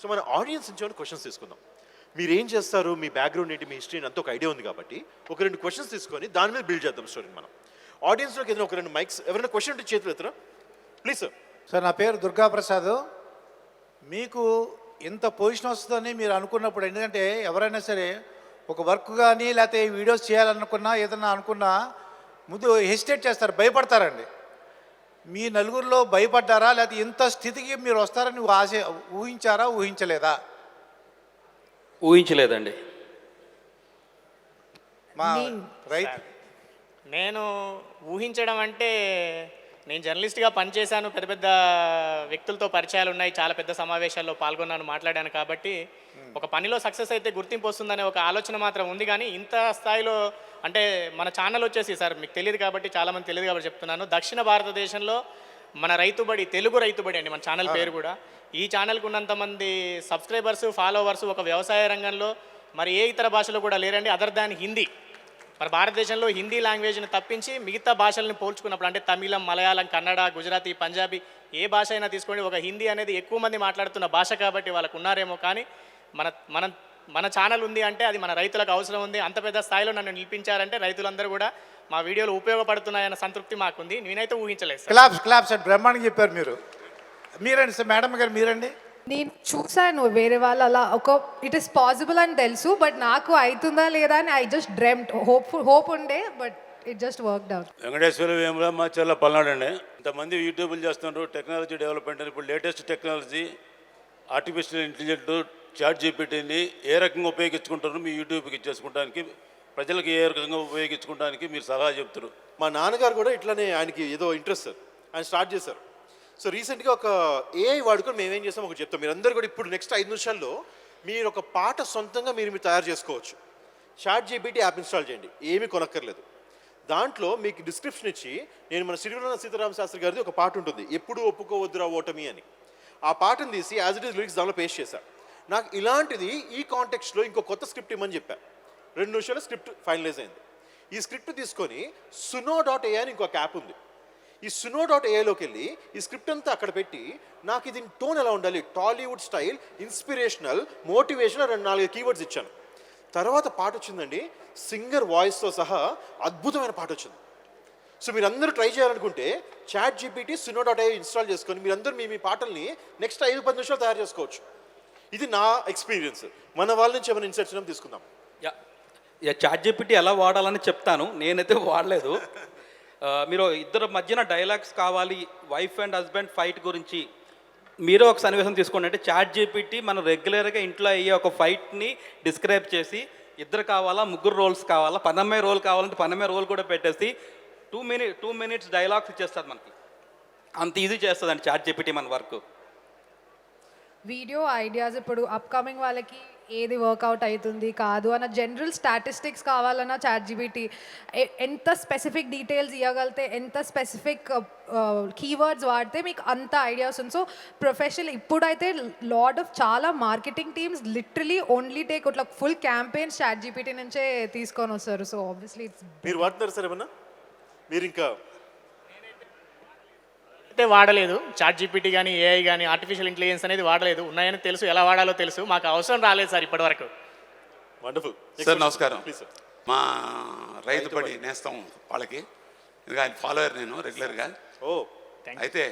So మన audience నుంచి ఏమైనా క్వశ్చన్స్ తీసుకుందాం. మీరు ఏం చేస్తారు, మీ బ్యాక్గ్రౌండ్ ఏంటి, మీ హిస్టరీ అంతా ఒక ఐడియా ఉంది కాబట్టి ఒక రెండు క్వశ్చన్స్ తీసుకొని దాని మీద బిల్డ్ చేద్దాం స్టోరీని మనం. ఆడియన్స్లోకి ఏదైనా ఒక రెండు మైక్స్, ఎవరైనా క్వశ్చన్ ఉంటే చేతులు ఎత్తరా ప్లీజ్ సార్. సార్ నా పేరు దుర్గాప్రసాద్. మీకు ఇంత పొజిషన్ వస్తుందని మీరు అనుకున్నప్పుడు, ఎందుకంటే ఎవరైనా సరే ఒక వర్క్ కానీ లేకపోతే వీడియోస్ చేయాలనుకున్నా ఏదన్నా అనుకున్నా ముందు హెసిటేట్ చేస్తారు, భయపడతారండి. మీ నలుగురిలో భయపడ్డారా, లేకపోతే ఇంత స్థితికి మీరు వస్తారని ఊహించారా, ఊహించలేదా? ఊహించలేదండి. మా రైతు నేను ఊహించడం అంటే, నేను జర్నలిస్ట్గా పనిచేశాను, పెద్ద పెద్ద వ్యక్తులతో పరిచయాలు ఉన్నాయి, చాలా పెద్ద సమావేశాల్లో పాల్గొన్నాను, మాట్లాడాను. కాబట్టి ఒక పనిలో సక్సెస్ అయితే గుర్తింపు వస్తుందనే ఒక ఆలోచన మాత్రం ఉంది. కానీ ఇంత స్థాయిలో అంటే మన ఛానల్ వచ్చేసి, సార్ మీకు తెలియదు కాబట్టి, చాలామంది తెలియదు కాబట్టి చెప్తున్నాను, దక్షిణ భారతదేశంలో మన రైతుబడి, తెలుగు రైతుబడి అండి మన ఛానల్ పేరు కూడా. ఈ ఛానల్కి ఉన్నంతమంది సబ్స్క్రైబర్స్, ఫాలోవర్స్ ఒక వ్యవసాయ రంగంలో మరి ఏ ఇతర భాషలో కూడా లేరండి, అదర్ దాన్ హిందీ. మన భారతదేశంలో హిందీ లాంగ్వేజ్ని తప్పించి మిగతా భాషలను పోల్చుకున్నప్పుడు, అంటే తమిళం, మలయాళం, కన్నడ, గుజరాతీ, పంజాబీ ఏ భాష అయినా తీసుకోండి, ఒక హిందీ అనేది ఎక్కువ మంది మాట్లాడుతున్న భాష కాబట్టి వాళ్ళకు ఉన్నారేమో. కానీ మన మన మన ఛానల్ ఉంది అంటే అది మన రైతులకు అవసరం ఉంది. అంత పెద్ద స్థాయిలో నన్ను నిలిపించారంటే రైతులందరూ కూడా మా వీడియోలు ఉపయోగపడుతున్నాయన్న సంతృప్తి మాకుంది. నేనైతే ఊహించలేదు సార్. క్లాప్స్ అండ్ బ్రహ్మాండంగా చెప్పారు మీరు. మీరండి సార్, మేడం గారు మీరండి. నేను చూసాను వేరే వాళ్ళు అలా ఇట్ ఈస్ పాసిబుల్ అని తెలుసు, బట్ నాకు అవుతుందా లేదా అని ఐ జస్ట్ డ్రెమ్ట్, హోప్ ఉండే, but it just worked out. Venkateswara Vemula Palnadu అండి. ఇంతమంది యూట్యూబ్లు చేస్తున్నారు, టెక్నాలజీ డెవలప్మెంట్ అని. ఇప్పుడు latest technology artificial intelligent chat జీపీటీని ఏ రకంగా ఉపయోగించుకుంటారు మీ యూట్యూబ్కి ఇచ్చేసుకోవడానికి, ప్రజలకు ఏ రకంగా ఉపయోగించుకోవడానికి మీరు సలహా చెప్తారు? మా నాన్నగారు కూడా ఇట్లానే, ఆయనకి ఏదో ఇంట్రెస్ట్ సార్, ఆయన స్టార్ట్ చేశారు. సో రీసెంట్గా ఒక ఏఐ వాడుకొని మేమేం చేస్తాం ఒకటి చెప్తాం. మీరు అందరూ కూడా ఇప్పుడు నెక్స్ట్ 5 నిమిషాల్లో మీరు ఒక పాట సొంతంగా మీరు తయారు చేసుకోవచ్చు. చాట్ జీపీటీ యాప్ ఇన్స్టాల్ చేయండి, ఏమీ కొనక్కర్లేదు. దాంట్లో మీకు డిస్క్రిప్షన్ ఇచ్చి, నేను మన సిరివెన్నెల సీతారామ శాస్త్రి గారిది ఒక పాట ఉంటుంది, ఎప్పుడు ఒప్పుకోవద్దురా ఓటమి అని. ఆ పాటను తీసి యాజ్ ఇట్ ఈస్ లిరిక్స్ దానిలో పేస్ట్ చేశాను. నాకు ఇలాంటిది ఈ కాంటెక్స్ట్లో ఇంకో కొత్త స్క్రిప్ట్ ఇవ్వమని చెప్పాను. 2 నిమిషాల్లో స్క్రిప్ట్ ఫైనలైజ్ అయింది. ఈ స్క్రిప్ట్ తీసుకొని suno.ai అని ఇంకొక యాప్ ఉంది. ఈ suno.aiలోకి వెళ్ళి ఈ స్క్రిప్ట్ అంతా అక్కడ పెట్టి, నాకు ఇది టోన్ ఎలా ఉండాలి, Tollywood style, inspirational, motivational 2-4 keywords ఇచ్చాను. తర్వాత పాట వచ్చిందండి, సింగర్ వాయిస్తో సహా అద్భుతమైన పాట వచ్చింది. సో మీరందరూ ట్రై చేయాలనుకుంటే చాట్ జీపీటీ suno.ai ఇన్స్టాల్ చేసుకొని మీరందరూ మీ పాటల్ని నెక్స్ట్ 5-10 నిమిషాలు తయారు చేసుకోవచ్చు. ఇది నా ఎక్స్పీరియన్స్. మన వాళ్ళ నుంచి ఏమైనా ఇన్సెట్స్ తీసుకుందాం. చాట్ జీపీటీ ఎలా వాడాలని చెప్తాను, నేనైతే వాడలేదు. మీరు ఇద్దరు మధ్యన డైలాగ్స్ కావాలి, వైఫ్ అండ్ హస్బెండ్ ఫైట్ గురించి మీరు ఒక సన్నివేశం తీసుకోండి అంటే, చాట్ జీపీటీ మనం రెగ్యులర్గా ఇంట్లో అయ్యే ఒక ఫైట్ని డిస్క్రైబ్ చేసి, ఇద్దరు కావాలా, ముగ్గురు రోల్స్ కావాలా, పనమ్మాయి రోల్ కావాలంటే పనమ్మాయి రోల్ కూడా పెట్టేసి 2 minutes డైలాగ్స్ ఇచ్చేస్తుంది మనకి. అంత ఈజీ చేస్తుందండి చాట్ జీపీటీ మన వర్క్. వీడియో ఐడియాస్ ఇప్పుడు అప్కమింగ్ వాళ్ళకి ఏది వర్కౌట్ అవుతుంది కాదు అన్న జనరల్ స్టాటిస్టిక్స్ కావాలన్నా చాట్ జీపీటీ ఎంత స్పెసిఫిక్ డీటెయిల్స్ ఇవ్వగలితే, ఎంత స్పెసిఫిక్ కీవర్డ్స్ వాడితే మీకు అంత ఐడియాస్ ఉంది. సో ప్రొఫెషనల్ ఇప్పుడైతే చాలా marketing teams literally only take ఇట్లా ఫుల్ క్యాంపెయిన్స్ చాట్ జీపీటీ నుంచే తీసుకొని వస్తారు. So obviously it's. మీరు వాడుతున్నారు సార్ ఏమన్నా? మీరు ఇంకా అయితే వాడలేదు చాట్ జీపీటీ కానీ, ఏఐ కానీ, ఆర్టిఫిషియల్ ఇంటెలిజెన్స్ అనేది వాడలేదు. ఉన్నాయని తెలుసు, ఎలా వాడాలో తెలుసు, మాకు అవసరం రాలేదు సార్ ఇప్పటివరకు. వండర్ఫుల్ సార్ నమస్కారం. Please sir. మా రైతు పడి నేస్తాం వాళ్ళకి, ఇంకా ఆయన ఫాలోవర్ నేను రెగ్యులర్గా. అయితే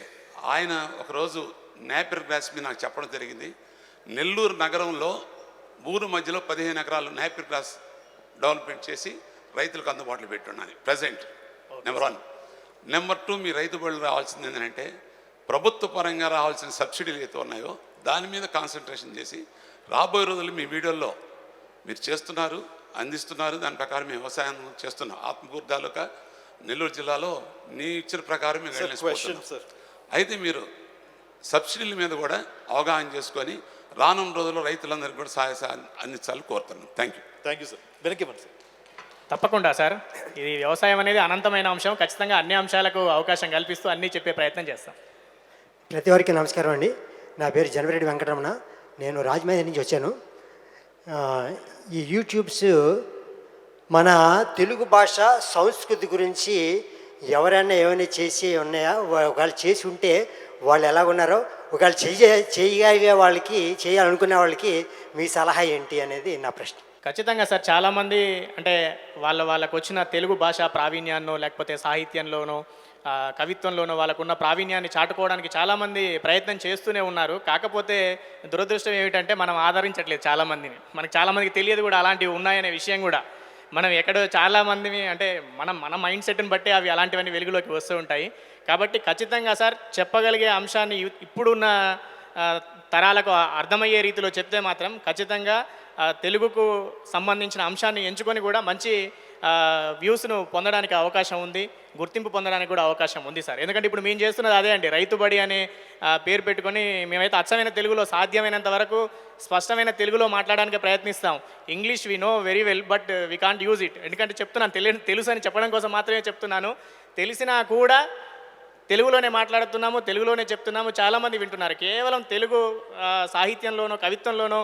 ఆయన ఒకరోజు నేపియర్ గ్రాస్ మీద నాకు చెప్పడం జరిగింది. నెల్లూరు నగరంలో ఊరు మధ్యలో 15 ఎకరాలు నేపియర్ గ్రాస్ డెవలప్మెంట్ చేసి రైతులకు అందుబాటులో పెట్టున్నాను ప్రజెంట్. నెంబర్ 1. నెంబర్ 2, మీ రైతు బడులు రావాల్సింది ఏంటంటే, ప్రభుత్వ పరంగా రావాల్సిన సబ్సిడీలు అయితే ఉన్నాయో దాని మీద కాన్సన్ట్రేషన్ చేసి, రాబోయే రోజుల్లో మీ వీడియోల్లో మీరు చేస్తున్నారు, అందిస్తున్నారు, దాని ప్రకారం మేము వ్యవసాయం చేస్తున్నాం. ఆత్మకూరు తాలూకా నెల్లూరు జిల్లాలో నీ ఇచ్చిన ప్రకారం మేము వెళ్ళేసుకుంటున్నాం. అయితే మీరు సబ్సిడీల మీద కూడా అవగాహన చేసుకొని రానున్న రోజుల్లో రైతులందరికీ కూడా సహాయ అందించాలని కోరుతున్నాం. Thank you sir. వెనక్కి సార్. తప్పకుండా సార్, ఇది వ్యవసాయం అనేది అనంతమైన అంశం. ఖచ్చితంగా అన్ని అంశాలకు అవకాశం కల్పిస్తూ అన్నీ చెప్పే ప్రయత్నం చేస్తాం. ప్రతి వారికి నమస్కారం అండి. నా పేరు జనవరెడ్డి వెంకటరమణ. నేను రాజమండ్రి నుంచి వచ్చాను. ఈ యూట్యూబ్స్ మన తెలుగు భాష సంస్కృతి గురించి ఎవరైనా ఏమైనా చేసి ఉన్నాయా, ఒకవేళ చేసి ఉంటే వాళ్ళు ఎలాగున్నారో ఒకవేళ చేయగలిగే వాళ్ళకి, చేయాలనుకునే వాళ్ళకి మీ సలహా ఏంటి అనేది నా ప్రశ్న. ఖచ్చితంగా సార్. చాలామంది అంటే వాళ్ళకు వచ్చిన తెలుగు భాష ప్రావీణ్యాన్నో లేకపోతే సాహిత్యంలోనో కవిత్వంలోనో వాళ్ళకున్న ప్రావీణ్యాన్ని చాటుకోవడానికి చాలామంది ప్రయత్నం చేస్తూనే ఉన్నారు. కాకపోతే దురదృష్టం ఏమిటంటే మనం ఆదరించట్లేదు చాలామందిని. మనకు చాలామందికి తెలియదు కూడా అలాంటివి ఉన్నాయనే విషయం కూడా. మనం ఎక్కడో చాలామందిని అంటే మన మైండ్ సెట్ని బట్టి అవి అలాంటివన్నీ వెలుగులోకి వస్తూ ఉంటాయి. కాబట్టి ఖచ్చితంగా సార్ చెప్పగలిగే అంశాన్ని ఇప్పుడున్న తరాలకు అర్థమయ్యే రీతిలో చెప్తే మాత్రం ఖచ్చితంగా తెలుగుకు సంబంధించిన అంశాన్ని ఎంచుకొని కూడా మంచి వ్యూస్ను పొందడానికి అవకాశం ఉంది, గుర్తింపు పొందడానికి కూడా అవకాశం ఉంది సార్. ఎందుకంటే ఇప్పుడు మేము చేస్తున్నది అదే అండి, రైతుబడి అనే పేరు పెట్టుకొని మేమైతే అచ్చమైన తెలుగులో సాధ్యమైనంత వరకు స్పష్టమైన తెలుగులో మాట్లాడడానికి ప్రయత్నిస్తాం. English we know very well, but we can't use it. ఎందుకంటే చెప్తున్నాను, తెలుసు అని చెప్పడం కోసం మాత్రమే చెప్తున్నాను. తెలిసినా కూడా తెలుగులోనే మాట్లాడుతున్నాము, తెలుగులోనే చెప్తున్నాము, చాలామంది వింటున్నారు. కేవలం తెలుగు సాహిత్యంలోనో కవిత్వంలోనో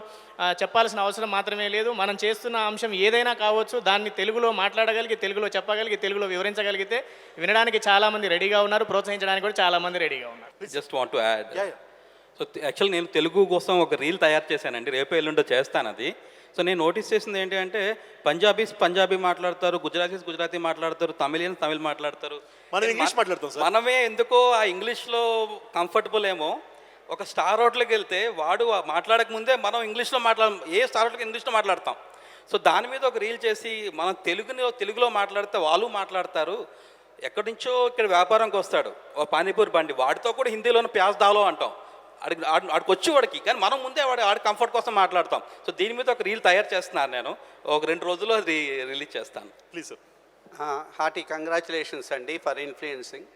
చెప్పాల్సిన అవసరం మాత్రమే లేదు. మనం చేస్తున్న అంశం ఏదైనా కావచ్చు, దాన్ని తెలుగులో మాట్లాడగలిగి, తెలుగులో చెప్పగలిగి, తెలుగులో వివరించగలిగితే వినడానికి చాలామంది రెడీగా ఉన్నారు, ప్రోత్సహించడానికి కూడా చాలామంది రెడీగా ఉన్నారు. Just want to add. So actual నేను తెలుగు కోసం ఒక రీల్ తయారు చేశానండి, రేపు ఎల్లుండో చేస్తాను అది. సో నేను నోటీస్ చేసింది ఏంటి అంటే పంజాబీ మాట్లాడతారు, గుజరాతీ మాట్లాడతారు, తమిళ్ మాట్లాడతారు. మనం ఇంగ్లీష్ మాట్లాడతాం సార్. మనమే ఎందుకో ఆ ఇంగ్లీష్లో కంఫర్టబుల్ ఏమో. ఒక స్టార్ హోటల్కి వెళ్తే వాడు మాట్లాడక ముందే మనం ఇంగ్లీష్లో ఏ స్టార్ హోటల్కి ఇంగ్లీష్లో మాట్లాడతాం. సో దాని మీద ఒక రీల్ చేసి మనం తెలుగులో మాట్లాడితే వాళ్ళు మాట్లాడతారు. ఎక్కడి నుంచో ఇక్కడ వ్యాపారంకి వస్తాడు ఓ పానీపూరి బండి, వాడితో కూడా హిందీలోనే ప్యాజ్ దాలో అంటాం. ఆడికి వచ్చి వాడికి, కానీ మనం ముందే ఆడి కంఫర్ట్ కోసం మాట్లాడతాం. సో దీని మీద ఒక రీల్ తయారు చేస్తున్నాను నేను, ఒక 2 రోజుల్లో అది రిలీజ్ చేస్తాను. Please sir. హార్టీ కంగ్రాచులేషన్స్ అండి ఫర్ ఇన్ఫ్లుయెన్సింగ్.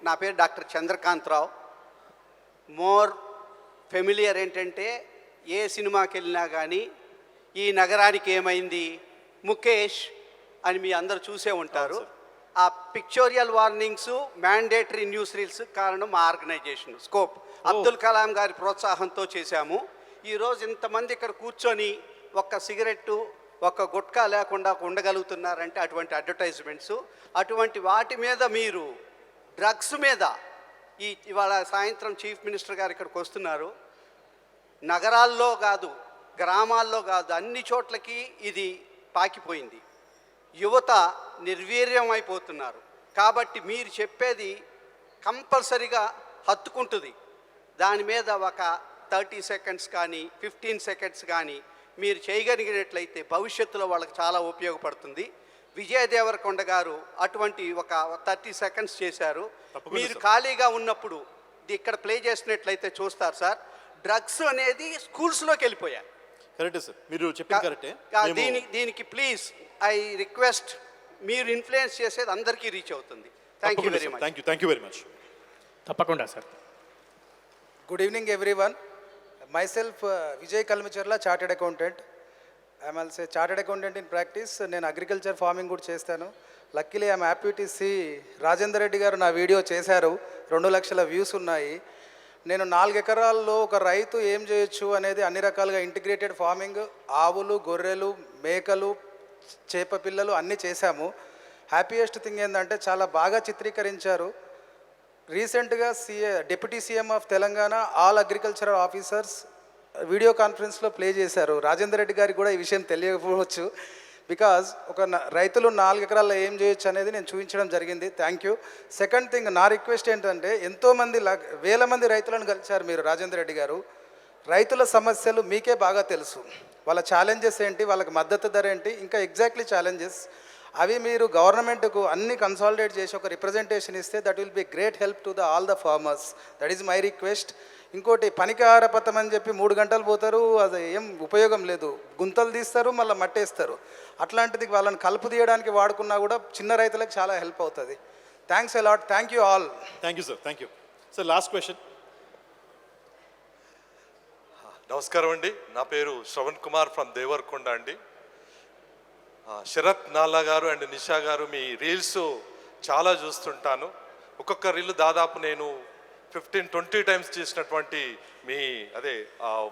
నా పేరు డాక్టర్ చంద్రకాంత్ రావు. మోర్ ఫెమిలియర్ ఏంటంటే ఏ సినిమాకి వెళ్ళినా కానీ ఈ నగరానికి ఏమైంది ముఖేష్ అని మీ అందరూ చూసే ఉంటారు. ఆ పిక్చోరియల్ వార్నింగ్స్, మ్యాండేటరీ న్యూస్ రీల్స్ కారణం మా ఆర్గనైజేషన్ స్కోప్. అబ్దుల్ కలాం గారి ప్రోత్సాహంతో చేశాము. ఈరోజు ఇంతమంది ఇక్కడ కూర్చొని ఒక్క సిగరెట్టు, ఒక్క గుట్కా లేకుండా ఉండగలుగుతున్నారంటే అటువంటి అడ్వర్టైజ్మెంట్స్, అటువంటి వాటి మీద మీరు డ్రగ్స్ మీద ఇవాళ సాయంత్రం చీఫ్ మినిస్టర్ గారు ఇక్కడికి వస్తున్నారు. నగరాల్లో కాదు, గ్రామాల్లో కాదు, అన్ని చోట్లకి ఇది పాకిపోయింది. యువత నిర్వీర్యం అయిపోతున్నారు. కాబట్టి మీరు చెప్పేది కంపల్సరిగా హత్తుకుంటుంది. దాని మీద ఒక 30 సెకండ్స్ కానీ 15 సెకండ్స్ కానీ మీరు చేయగలిగినట్లయితే భవిష్యత్తులో వాళ్ళకి చాలా ఉపయోగపడుతుంది. విజయ్ దేవరకొండ గారు అటువంటి ఒక 30 సెకండ్స్ చేశారు. మీరు ఖాళీగా ఉన్నప్పుడు ఇక్కడ ప్లే చేసినట్లయితే చూస్తారు సార్. డ్రగ్స్ అనేది స్కూల్స్లోకి వెళ్ళిపోయాయి. కరెక్టే సార్, మీరు చెప్పింది కరెక్టే. దీనికి ప్లీజ్ ఐ రిక్వెస్ట్, మీరు ఇన్ఫ్లుయెన్స్ చేసేది అందరికీ రీచ్ అవుతుంది. Thank you very much. Thank you very much. తప్పకుండా sir. Good evening everyone. Myself Vijay Kalmicherla, chartered accountant. I am also a chartered accountant in practice. నేను అగ్రికల్చర్ ఫార్మింగ్ కూడా చేస్తాను. Luckily I'm happy to see Rajender Reddy garu నా video చేశారు, 2 లక్షల views ఉన్నాయి. నేను 4 ఎకరాల్లో ఒక రైతు ఏం చేయొచ్చు అనేది అన్ని రకాలుగా ఇంటిగ్రేటెడ్ ఫార్మింగ్, ఆవులు, గొర్రెలు, మేకలు, చేప పిల్లలు అన్నీ చేశాము. హ్యాపీయెస్ట్ థింగ్ ఏంటంటే చాలా బాగా చిత్రీకరించారు. రీసెంట్గా deputy CM of Telangana all agricultural officers video కాన్ఫరెన్స్లో ప్లే చేశారు. రాజేందర్ రెడ్డి గారికి కూడా ఈ విషయం తెలియకపోవచ్చు. బికాజ్ రైతులు 4 ఎకరాల్లో ఏం చేయొచ్చు అనేది నేను చూపించడం జరిగింది. Thank you. సెకండ్ థింగ్, నా రిక్వెస్ట్ ఏంటంటే ఎంతోమంది వేల మంది రైతులను కలిశారు మీరు రాజేందర్ రెడ్డి గారు. రైతుల సమస్యలు మీకే బాగా తెలుసు, వాళ్ళ ఛాలెంజెస్ ఏంటి, వాళ్ళకి మద్దతు ధర ఏంటి, ఇంకా ఎగ్జాక్ట్లీ ఛాలెంజెస్ అవి మీరు గవర్నమెంట్కు అన్ని కన్సాలిడేట్ చేసి ఒక రిప్రజెంటేషన్ ఇస్తే that will be great help to all the farmers. That is my request. ఇంకోటి, పనికి ఆహారపత్రం అని చెప్పి 3 గంటలు పోతారు, అది ఏం ఉపయోగం లేదు. గుంతలు తీస్తారు, మళ్ళీ మట్టేస్తారు. అట్లాంటిది వాళ్ళని కలుపు తీయడానికి వాడుకున్నా కూడా చిన్న రైతులకు చాలా హెల్ప్ అవుతుంది. Thanks a lot. Thank you all. Thank you sir. Thank you sir. Last question. నమస్కారం అండి, నా పేరు శ్రవణ్ కుమార్ ఫ్రమ్ దేవరకొండ అండి. శరత్ నాలా గారు అండ్ నిషా గారు మీ రీల్స్ చాలా చూస్తుంటాను. ఒక్కొక్క రీల్ దాదాపు నేను 15-20 టైమ్స్ చేసినటువంటి మీ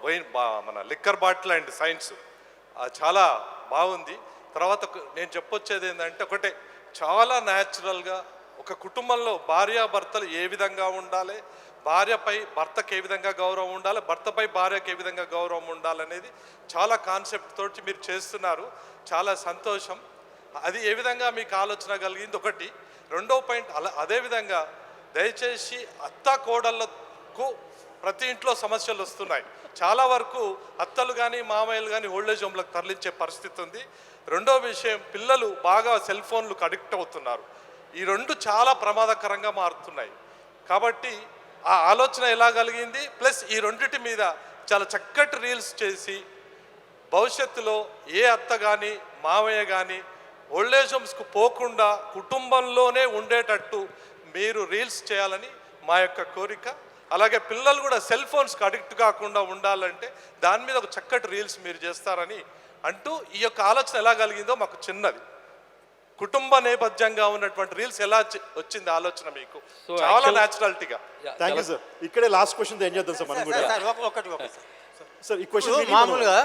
వైన్ మన లిక్కర్ బాటిల్ అండ్ సైన్స్ చాలా బాగుంది. తర్వాత నేను చెప్పొచ్చేది ఏంటంటే ఒకటే, చాలా న్యాచురల్గా ఒక కుటుంబంలో భార్యాభర్తలు ఏ విధంగా ఉండాలి, భార్యపై భర్తకి ఏ విధంగా గౌరవం ఉండాలి, భర్తపై భార్యకి ఏ విధంగా గౌరవం ఉండాలనేది చాలా కాన్సెప్ట్ తోటి మీరు చేస్తున్నారు. చాలా సంతోషం. అది ఏ విధంగా మీకు ఆలోచన కలిగింది ఒకటి. రెండో పాయింట్ అదేవిధంగా దయచేసి అత్త కోడళ్ళకు ప్రతి ఇంట్లో సమస్యలు వస్తున్నాయి. చాలా వరకు అత్తలు కానీ మామయ్యలు కానీ ఓల్డేజ్ హోమ్లకు తరలించే పరిస్థితి ఉంది. రెండో విషయం, పిల్లలు బాగా సెల్ ఫోన్లకు అడిక్ట్ అవుతున్నారు. ఈ రెండు చాలా ప్రమాదకరంగా మారుతున్నాయి. కాబట్టి ఆ ఆలోచన ఎలా కలిగింది, ప్లస్ ఈ రెండిటి మీద చాలా చక్కటి రీల్స్ చేసి భవిష్యత్తులో ఏ అత్త కానీ మామయ్య కానీ ఓల్డేజ్ హోమ్స్కు పోకుండా కుటుంబంలోనే ఉండేటట్టు మీరు రీల్స్ చేయాలని మా యొక్క కోరిక. అలాగే పిల్లలు కూడా సెల్ ఫోన్స్కి అడిక్ట్ కాకుండా ఉండాలంటే దాని మీద ఒక చక్కటి రీల్స్ మీరు చేస్తారని అంటూ ఈ యొక్క ఆలోచన ఎలా కలిగిందో మాకు చిన్నది. కుటుంబ నేపథ్యంగా ఉన్నటువంటి రీల్స్ ఎలా వచ్చింది ఆలోచన మీకు? So చాలా actual- న్యాచురాలిటీగా. Thank you sir. ఇక్కడే లాస్ట్ క్వశ్చన్ ఏం చేద్దాం సార్ మనం కూడా. ఒకటి సార్ ఈ క్వశ్చన్ ఇప్పుడు మామూలుగా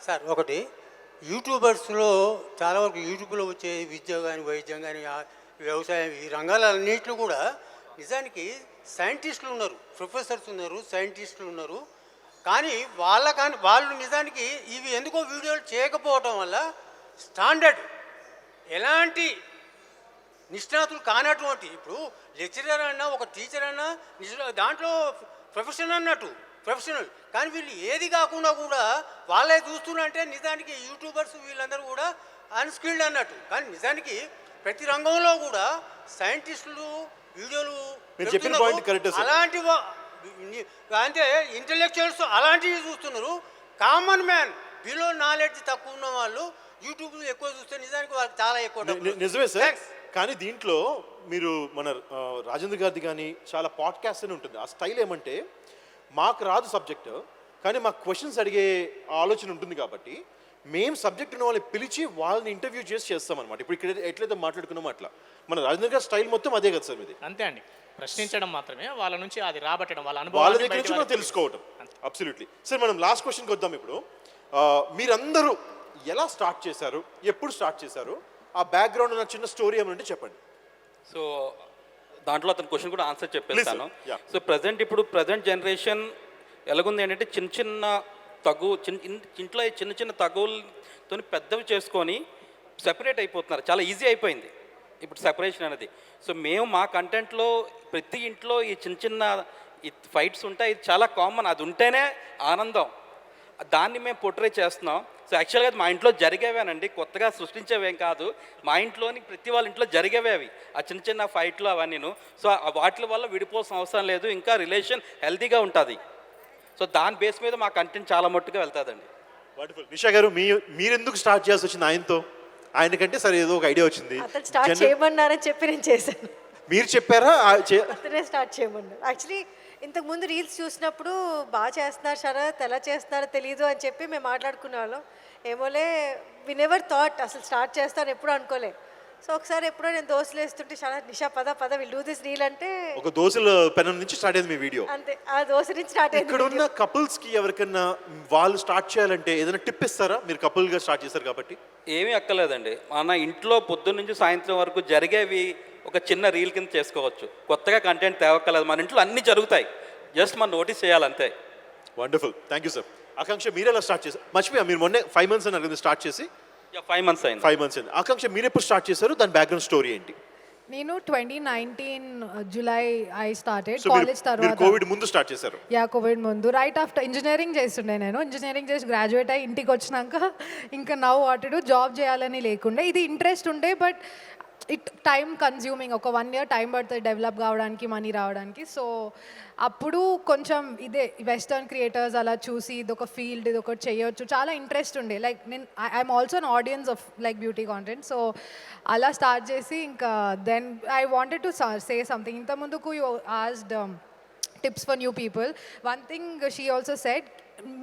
సార్ ఒకటి యూట్యూబర్స్లో చాలా వరకు యూట్యూబ్లో వచ్చే విద్య కానీ వైద్యం కానీ వ్యవసాయం ఈ రంగాలన్నింటిలో కూడా నిజానికి సైంటిస్టులు ఉన్నారు, ప్రొఫెసర్స్ ఉన్నారు, సైంటిస్టులు ఉన్నారు. కానీ వాళ్ళు నిజానికి ఇవి ఎందుకో వీడియోలు చేయకపోవటం వల్ల స్టాండర్డ్ ఎలాంటి నిష్ణాతులు కానటువంటి ఇప్పుడు లెక్చరర్ అన్నా ఒక టీచర్ అన్నా దాంట్లో ప్రొఫెషన్ అన్నట్టు ప్రొఫెషనల్. కానీ వీళ్ళు ఏది కాకుండా కూడా వాళ్ళే చూస్తున్నారంటే నిజానికి యూట్యూబర్స్ వీళ్ళందరూ కూడా అన్స్కిల్డ్ అన్నట్టు. కానీ నిజానికి ప్రతి రంగంలో కూడా సైంటిస్టులు వీడియోలు మీరు చెప్పిన పాయింట్ కరెక్టే సార్. అలాంటి అంటే ఇంటలెక్చువల్స్ అలాంటివి చూస్తున్నారు. కామన్ మ్యాన్ బిలో నాలెడ్జ్ తక్కువ ఉన్న వాళ్ళు యూట్యూబ్ ఎక్కువ చూస్తే నిజానికి వాళ్ళకి చాలా ఎక్కువ డబ్బులు. నిజమే సార్. Thanks. కానీ దీంట్లో మీరు మన రాజేంద్ర గారిది కానీ చాలా పాడ్కాస్ట్ అని ఉంటుంది. ఆ స్టైల్ ఏమంటే మాకు రాదు సబ్జెక్ట్, కానీ మాకు క్వశ్చన్స్ అడిగే ఆలోచన ఉంటుంది కాబట్టి మేము సబ్జెక్ట్ ఉన్న వాళ్ళని పిలిచి వాళ్ళని ఇంటర్వ్యూ చేసి చేస్తామన్నమాట. ఇప్పుడు ఇక్కడ ఎట్లయితే మాట్లాడుకున్నామో అట్లా మన రాజేంద్ర గారి స్టైల్ మొత్తం అదే కదా సార్ మీది. అంతే అండి, ప్రశ్నించడం మాత్రమే, వాళ్ళ నుంచి అది రాబట్టడం, వాళ్ళ వాళ్ళ అనుభవాన్ని దగ్గర బయట నుంచి మనం వాళ్ళకి తెలుసుకోవటం. Absolutely sir. మనం లాస్ట్ క్వశ్చన్కి వద్దాం ఇప్పుడు. మీరందరూ ఎలా స్టార్ట్ చేశారు, ఎప్పుడు స్టార్ట్ చేశారు, ఆ బ్యాక్గ్రౌండ్ ఉన్న చిన్న స్టోరీ ఏమైనా ఉంటే చెప్పండి. సో దాంట్లో అతని క్వశ్చన్ కూడా ఆన్సర్ చెప్పేస్తాను. Please, sir. Yeah. So present generation ఎలాగుంది ఏంటంటే ఇంట్లో చిన్న చిన్న తగులతో పెద్దవి చేసుకొని సెపరేట్ అయిపోతున్నారు. చాలా ఈజీ అయిపోయింది ఇప్పుడు సెపరేషన్ అనేది. సో మేము మా కంటెంట్లో ప్రతి ఇంట్లో ఈ చిన్న ఈ ఫైట్స్ ఉంటాయి, ఇది చాలా కామన్. అది ఉంటేనే ఆనందం. దాన్ని మేము పోర్ట్రే చేస్తున్నాం. సో యాక్చువల్గా మా ఇంట్లో జరిగేవేనండి, కొత్తగా సృష్టించేవేం కాదు. మా ఇంట్లోని ప్రతి వాళ్ళ ఇంట్లో జరిగేవే అవి, ఆ చిన్న ఫైట్లు అవన్నీను. సో వాటి వల్ల విడిపోవాల్సిన అవసరం లేదు, ఇంకా రిలేషన్ హెల్తీగా ఉంటుంది. సో దాని బేస్ మీద మా కంటెంట్ చాలా మట్టుగా వెళ్తుందండి. వండర్ఫుల్. నిషా గారు మీరెందుకు స్టార్ట్ చేయాల్సి వచ్చింది ఆయనతో? ఆయనకంటే సరే ఏదో ఒక ఐడియా వచ్చింది. అతను స్టార్ట్ చేయమన్నారని చెప్పి నేను చేశాను. మీరు చెప్పారా? అతనే స్టార్ట్ చేయమన్నారు. యాక్చువల్లీ ఇంతకుముందు రీల్స్ చూసినప్పుడు బాగా చేస్తున్నారు శరత్, ఎలా చేస్తున్నారో తెలియదు అని చెప్పి మేము మాట్లాడుకునే వాళ్ళం. ఏమోలే వి నెవర్ థాట్ అసలు స్టార్ట్ చేస్తాను ఎప్పుడు అనుకోలే. సో ఒకసారి ఎప్పుడో నేను దోశలు వేస్తుంటే శరత్ నిషా పద విల్ డూ దిస్ రీల్ అంటే ఒక దోశల పెనం నుంచి స్టార్ట్ అయింది మీ వీడియో. అంతే, ఆ దోశ నుంచి స్టార్ట్ అయింది. ఇక్కడ ఉన్న కపుల్స్ కి ఎవరికన్నా వాళ్ళు స్టార్ట్ చేయాలంటే ఏదైనా టిప్ ఇస్తారా? మీరు కపుల్ గా స్టార్ట్ చేశారు కాబట్టి. ఏమీ అక్కర్లేదండి. మన ఇంట్లో పొద్దున్న నుంచి సాయంత్రం వరకు జరిగేవి ఒక చిన్న రీల్ కింద చేసుకోవచ్చు. కొత్తగా కంటెంట్ తేవక్కర్లేదు, మన ఇంట్లో అన్నీ జరుగుతాయి, జస్ట్ మనం నోటీస్ చేయాలంతే. Wonderful, thank you sir. Akanksha మీరు ఎలా స్టార్ట్ చేశారు? మర్చిపోయా, మీరు మొన్నే 5 months అన్నారు స్టార్ట్ చేసి. 5 months అయింది. 5 months అయింది. ఆకాంక్ష మీరు ఎప్పుడు స్టార్ట్ చేశారు, దాని బ్యాక్గ్రౌండ్ స్టోరీ ఏంటి? నేను 2019 July I started. So, college మీరు తర్వాత కోవిడ్ ముందు స్టార్ట్ చేశారు. కోవిడ్ ముందు రైట్ ఆఫ్టర్ ఇంజనీరింగ్ చేస్తుండే. నేను ఇంజనీరింగ్ చేసి గ్రాడ్యుయేట్ అయ్యి ఇంటికి వచ్చినాక ఇంకా now what to do, job చేయాలని లేకుండే. ఇది ఇంట్రెస్ట్ ఉండే, బట్ ఇట్ టైం కన్జ్యూమింగ్. ఒక 1 year టైం పడుతుంది డెవలప్ కావడానికి, మనీ రావడానికి. సో అప్పుడు కొంచెం ఇదే వెస్టర్న్ క్రియేటర్స్ అలా చూసి ఇదొక ఫీల్డ్, ఇదొకటి చేయొచ్చు, చాలా ఇంట్రెస్ట్ ఉండే. లైక్ నేను I'm also an audience of like beauty content. So అలా స్టార్ట్ చేసి ఇంకా then I wanted to say something. ఇంతకుముందుకు you asked tips for new people. One thing she also said,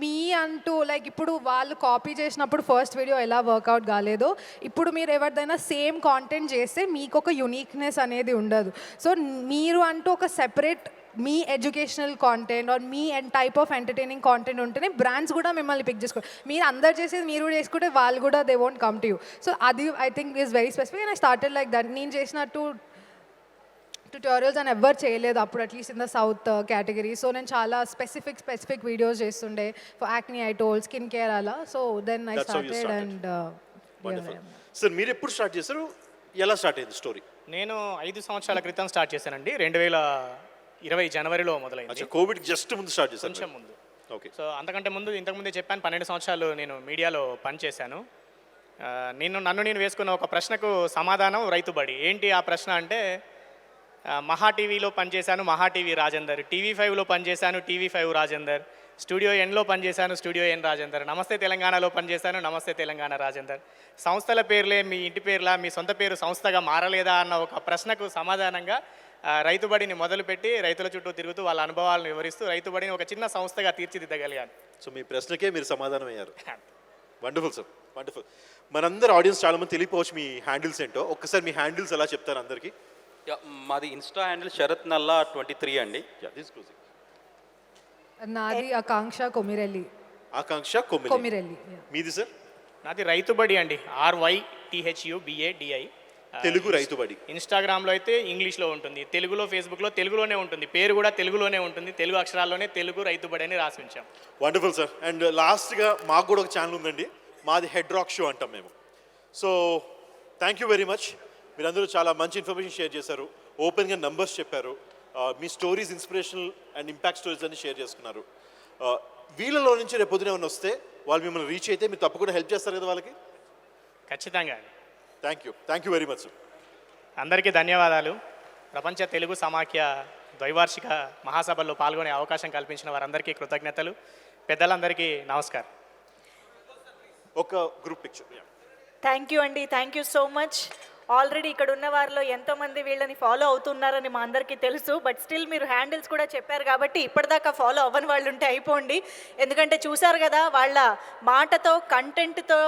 మీ అంటూ లైక్ ఇప్పుడు వాళ్ళు కాపీ చేసినప్పుడు ఫస్ట్ వీడియో ఎలా వర్కౌట్ కాలేదో, ఇప్పుడు మీరు ఎవరిదైనా సేమ్ కాంటెంట్ చేస్తే మీకు ఒక యునిక్నెస్ అనేది ఉండదు. సో మీరు అంటూ ఒక separate me educational content or me type of entertaining content ఉంటేనే బ్రాండ్స్ కూడా మిమ్మల్ని పిక్ చేసుకోవాలి. మీరు అందరు చేసేది మీరు కూడా చేసుకుంటే వాళ్ళు కూడా they won't come to you. So అది I think is very specific and I started like that. నేను చేసినట్టు ట్యుటోరియల్స్ అని ఎవ్వరు చేయలేదు అప్పుడు, at least in the south category. So నేను చాలా స్పెసిఫిక్ వీడియోస్ చేస్తుండే for acne, I told, skin care అలా. So then I That's how you started Wonderful. And sir మీరు ఎప్పుడు స్టార్ట్ చేశారు, ఎలా స్టార్ట్ అయింది స్టోరీ? నేను 5 సంవత్సరాల క్రితం స్టార్ట్ చేశానండి. 2020 జనవరిలో మొదలైంది. అచ్చా, కోవిడ్ జస్ట్ ముందు స్టార్ట్ చేశారు. కొంచెం ముందు. ఓకే. సో అంతకంటే ముందు ఇంతకుముందే చెప్పాను, 12 సంవత్సరాలు నేను మీడియాలో పనిచేశాను. నన్ను నేను వేసుకున్న ఒక ప్రశ్నకు సమాధానం రైతుబడి. ఏంటి ఆ ప్రశ్న అంటే, మహా టీవీలో పనిచేశాను, మహా టీవీ రాజేందర్. TV5లో పనిచేశాను, TV5 రాజేందర్. స్టూడియో ఎన్లో పనిచేశాను, స్టూడియో ఎన్ రాజేందర్. నమస్తే తెలంగాణలో పనిచేశాను, నమస్తే తెలంగాణ రాజేందర్. సంస్థల పేర్లే మీ ఇంటి పేర్లా, మీ సొంత పేరు సంస్థగా మారలేదా అన్న ఒక ప్రశ్నకు సమాధానంగా రైతుబడిని మొదలుపెట్టి రైతుల చుట్టూ తిరుగుతూ వాళ్ళ అనుభవాలను వివరిస్తూ రైతుబడిని ఒక చిన్న సంస్థగా తీర్చిదిద్దగలిగాను. సో మీ ప్రశ్నకే మీరు సమాధానం అయ్యారు. Wonderful sir, wonderful. మనందరూ ఆడియన్స్ చాలా మంది తెలియపోవచ్చు మీ హ్యాండిల్స్ ఏంటో. ఒక్కసారి మీ హ్యాండిల్స్ ఎలా చెప్తారు అందరికీ? మాది ఇన్స్టా హ్యాండిల్ శరత్ నల్లా 23 అండి. నాది ఆకాంక్ష కొమిరెల్లి. ఆకాంక్ష కొమిరెల్లి. మీది సార్? నాది రైతుబడి అండి, RYTHUBADI. తెలుగు రైతుబడి. ఇన్స్టాగ్రామ్లో అయితే ఇంగ్లీష్లో ఉంటుంది, తెలుగులో ఫేస్బుక్లో తెలుగులోనే ఉంటుంది, పేరు కూడా తెలుగులోనే ఉంటుంది, తెలుగు అక్షరాల్లోనే తెలుగు రైతుబడి అని రాసి ఉంచాం. Wonderful sir. అండ్ లాస్ట్గా మాకు కూడా ఒక ఛానల్ ఉందండి, మాది హెడ్ రాక్ షో అంటాం మేము. So thank you very much. మీరందరూ చాలా మంచి ఇన్ఫర్మేషన్ షేర్ చేశారు, ఓపెన్గా నంబర్స్ చెప్పారు, మీ stories inspirational and impact stories అన్ని షేర్ చేసుకున్నారు. వీళ్ళలో నుంచి రేపు పొద్దున ఏమైనా వస్తే వాళ్ళు మిమ్మల్ని రీచ్ అయితే మీరు తప్పకుండా హెల్ప్ చేస్తారు కదా వాళ్ళకి? ఖచ్చితంగా. Thank you very much sir. అందరికీ ధన్యవాదాలు. ప్రపంచ తెలుగు సమాఖ్య ద్వైవార్షిక మహాసభల్లో పాల్గొనే అవకాశం కల్పించిన వారందరికీ కృతజ్ఞతలు. పెద్దలందరికీ నమస్కారం. ఒక గ్రూప్ పిక్చర్. థ్యాంక్ యూ అండి, thank you so much. Already ఇక్కడ ఉన్న వారిలో ఎంతోమంది వీళ్ళని ఫాలో అవుతున్నారని మా అందరికీ తెలుసు. బట్ స్టిల్ మీరు హ్యాండిల్స్ కూడా చెప్పారు కాబట్టి ఇప్పటిదాకా ఫాలో అవ్వని వాళ్ళు ఉంటే అయిపోండి. ఎందుకంటే చూసారు కదా వాళ్ళ మాటతో, కంటెంట్తో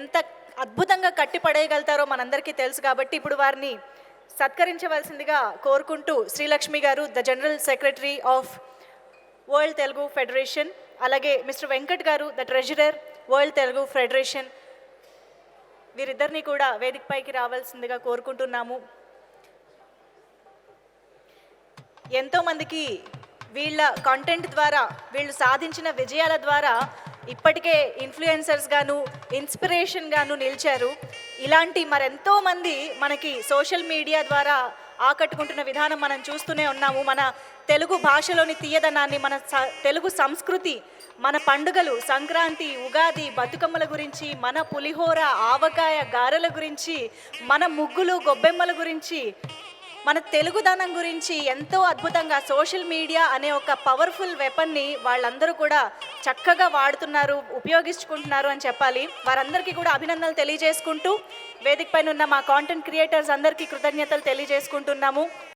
ఎంత అద్భుతంగా కట్టిపడేయగలుగుతారో మనందరికీ తెలుసు. కాబట్టి ఇప్పుడు వారిని సత్కరించవలసిందిగా కోరుకుంటూ Srilakshmi garu, the general secretary of world Telugu federation, అలాగే mister Venkat garu, the treasurer world Telugu federation, వీరిద్దరిని కూడా వేదికపైకి రావాల్సిందిగా కోరుకుంటున్నాము. ఎంతోమందికి వీళ్ళ కంటెంట్ ద్వారా, వీళ్ళు సాధించిన విజయాల ద్వారా ఇప్పటికే ఇన్ఫ్లుయెన్సర్స్ గాను, ఇన్స్పిరేషన్ గాను నిలిచారు. ఇలాంటి మరెంతోమంది మనకి సోషల్ మీడియా ద్వారా ఆకట్టుకుంటున్న విధానం మనం చూస్తూనే ఉన్నాము. మన తెలుగు భాషలోని తీయదనాన్ని, మన తెలుగు సంస్కృతి, మన పండుగలు, సంక్రాంతి, ఉగాది, బతుకమ్మల గురించి, మన పులిహోర, ఆవకాయ, గారెల గురించి, మన ముగ్గులు, గొబ్బెమ్మల గురించి, మన తెలుగుదనం గురించి ఎంతో అద్భుతంగా సోషల్ మీడియా అనే ఒక పవర్ఫుల్ వెపన్ని వాళ్ళందరూ కూడా చక్కగా వాడుతున్నారు, ఉపయోగించుకుంటున్నారు అని చెప్పాలి. వారందరికీ కూడా అభినందనలు తెలియజేసుకుంటూ వేదిక పైన ఉన్న మా కాంటెంట్ క్రియేటర్స్ అందరికీ కృతజ్ఞతలు తెలియజేసుకుంటున్నాము.